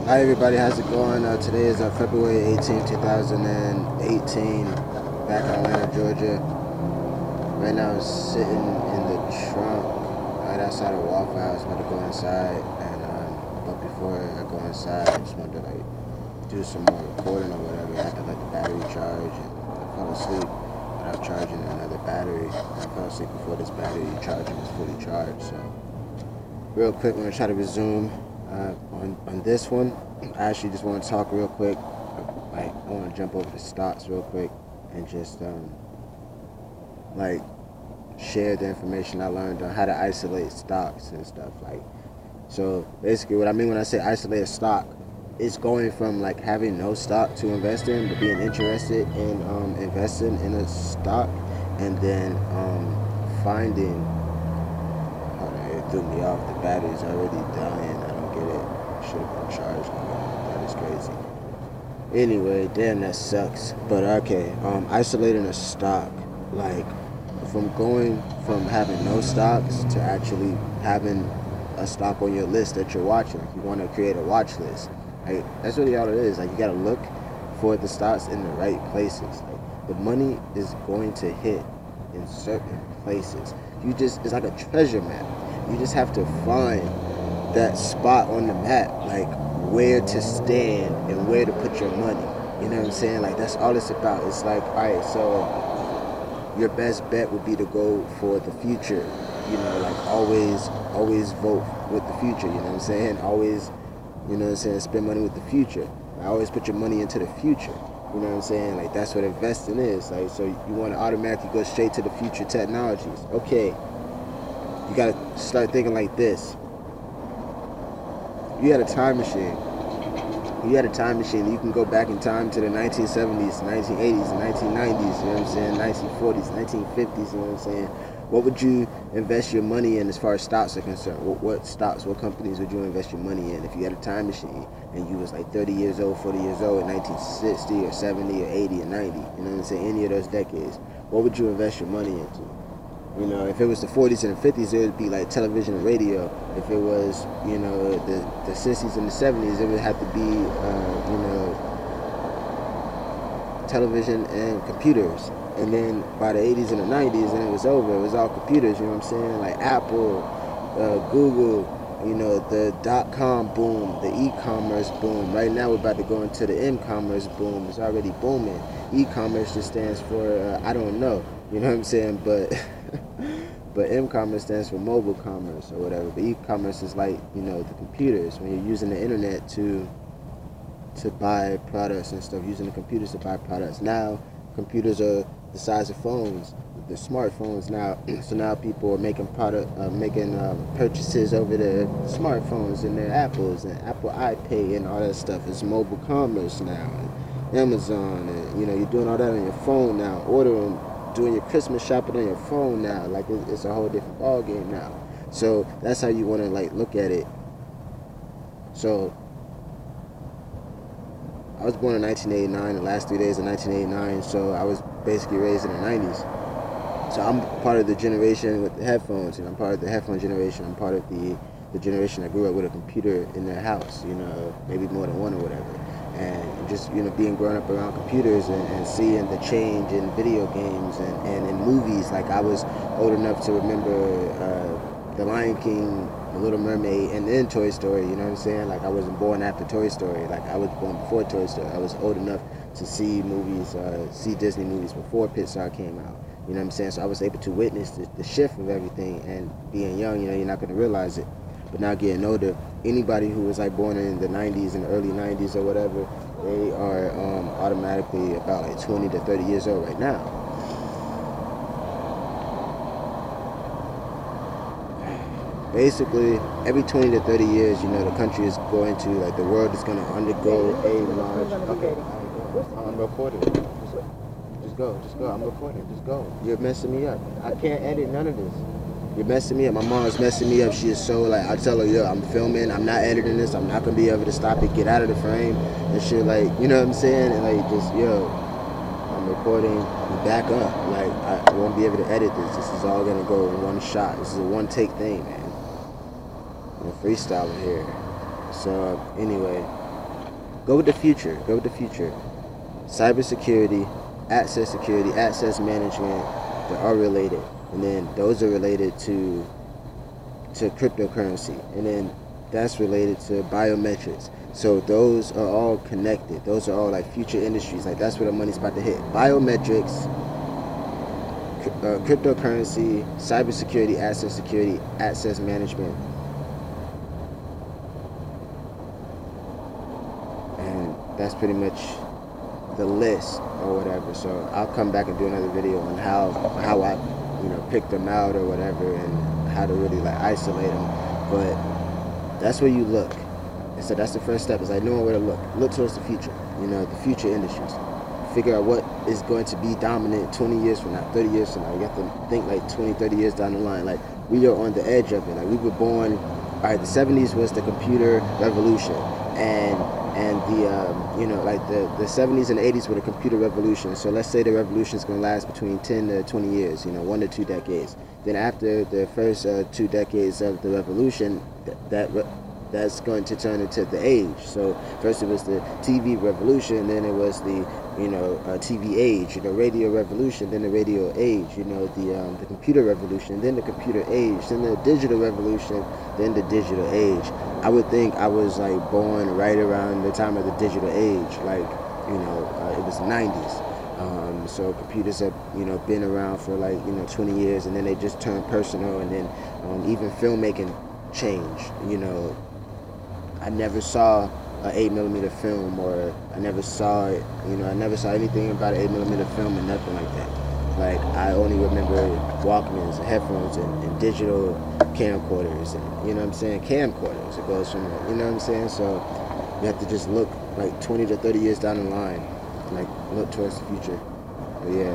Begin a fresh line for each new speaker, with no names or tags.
Hi everybody, how's it going? Today is February 18th, 2018, back in Atlanta, Georgia. Right now I'm sitting in the trunk right outside of Waffle House, about to go inside. But before I go inside, I just wanted to do some more recording or whatever. I had to let the battery charge, and I fell asleep without charging another battery. I fell asleep before this battery charging was fully charged. So real quick, I'm gonna try to resume on this one. I actually just want to talk real quick. I want to jump over the stocks real quick and just share the information I learned on how to isolate stocks and stuff. So basically, what I mean when I say isolate a stock, it's going from having no stock to invest in, but being interested in investing in a stock, and then finding. Hold on, it threw me off. The battery's already dying. I don't get it. Should have been charged. That is crazy. Anyway, damn, that sucks. But okay, isolating a stock, from going from having no stocks to actually having a stock on your list that you're watching. You want to create a watch list. That's really all it is. You gotta look for the stocks in the right places. The money is going to hit in certain places. It's like a treasure map. You just have to find that spot on the map, where to stand and where to put your money. You know what I'm saying? That's all it's about. It's alright, so your best bet would be to go for the future. Always vote with the future. You know what I'm saying? Always, spend money with the future. Always put your money into the future. You know what I'm saying? That's what investing is. So you want to automatically go straight to the future technologies. Okay, you got to start thinking like this. You had a time machine. You can go back in time to the 1970s, 1980s, and 1990s, you know what I'm saying, 1940s, 1950s, you know what I'm saying. What would you invest your money in as far as stocks are concerned? What stocks, what companies would you invest your money in if you had a time machine and you was 30 years old, 40 years old in 1960 or 70 or 80 or 90, you know what I'm saying, any of those decades? What would you invest your money into? If it was the 40s and the 50s, it would be television and radio. If it was, the 60s and the 70s, it would have to be, television and computers. And then by the 80s and the 90s, then it was over. It was all computers, you know what I'm saying? Apple, Google, the .com boom, the e-commerce boom. Right now we're about to go into the m-commerce boom. It's already booming. E-commerce just stands for, I don't know, you know what I'm saying? But but m-commerce stands for mobile commerce or whatever. But e-commerce is the computers, when you're using the internet to buy products and stuff, using the computers to buy products. Now computers are the size of phones, the smartphones now. So now people are making purchases over their smartphones and their Apples and Apple iPay and all that stuff. It's mobile commerce now, and Amazon, and you're doing all that on your phone now. Ordering, doing your Christmas shopping on your phone now. It's a whole different ball game now. So that's how you want to look at it. So I was born in 1989, the last 3 days of 1989, so I was basically raised in the 90s. So I'm part of the generation with the headphones, and I'm part of the headphone generation. I'm part of the generation that grew up with a computer in their house, maybe more than one or whatever. And just, being grown up around computers and seeing the change in video games and in movies. I was old enough to remember The Lion King, The Little Mermaid, and then Toy Story, you know what I'm saying? I wasn't born after Toy Story. I was born before Toy Story. I was old enough to see movies, see Disney movies before Pixar came out. You know what I'm saying? So I was able to witness the shift of everything, and being young, you're not going to realize it. But now getting older, anybody who was born in the 90s and early 90s or whatever, they are automatically about 20 to 30 years old right now. Basically, every 20 to 30 years, the country is going to, the world is going to undergo a large... Okay, I'm recording. Just go. I'm recording. Just go. You're messing me up. I can't edit none of this. You're messing me up. My mom's messing me up. She is so I tell her, yo, I'm filming. I'm not editing this. I'm not going to be able to stop it. Get out of the frame. And shit, you know what I'm saying? And just, yo, I'm recording. Back up. I won't be able to edit this. This is all going to go in one shot. This is a one take thing, man. I'm freestyling here. So anyway, Go with the future. Go with the future. Cybersecurity, access management, they're all related. And then those are related to cryptocurrency. And then that's related to biometrics. So those are all connected. Those are all like future industries. Like that's where the money's about to hit. Biometrics, cryptocurrency, cybersecurity, access management. And that's pretty much the list or whatever. So I'll come back and do another video on how I pick them out or whatever, and how to really like isolate them. But that's where you look. And so that's the first step, is like knowing where to look towards the future, the future industries. Figure out what is going to be dominant 20 years from now, 30 years from now. You have to think like 20, 30 years down the line. Like we are on the edge of it. Like we were born, all right, the 70s was the computer revolution, and the 70s and the 80s were the computer revolution. So let's say the revolution is going to last between 10 to 20 years, 1 to 2 decades. Then after the first 2 decades of the revolution, that's going to turn into the age. So first it was the TV revolution, then it was the TV age, radio revolution, then the radio age, the computer revolution, then the computer age, then the digital revolution, then the digital age. I would think I was like born right around the time of the digital age, like it was the 90s. So computers have been around for like 20 years, and then they just turned personal, and then even filmmaking changed. I never saw an 8mm film, or I never saw it, I never saw anything about an 8mm film and nothing like that. Like, I only remember Walkmans and headphones and digital camcorders and, camcorders. It goes from there, So you have to just look like 20 to 30 years down the line, like look towards the future. But yeah.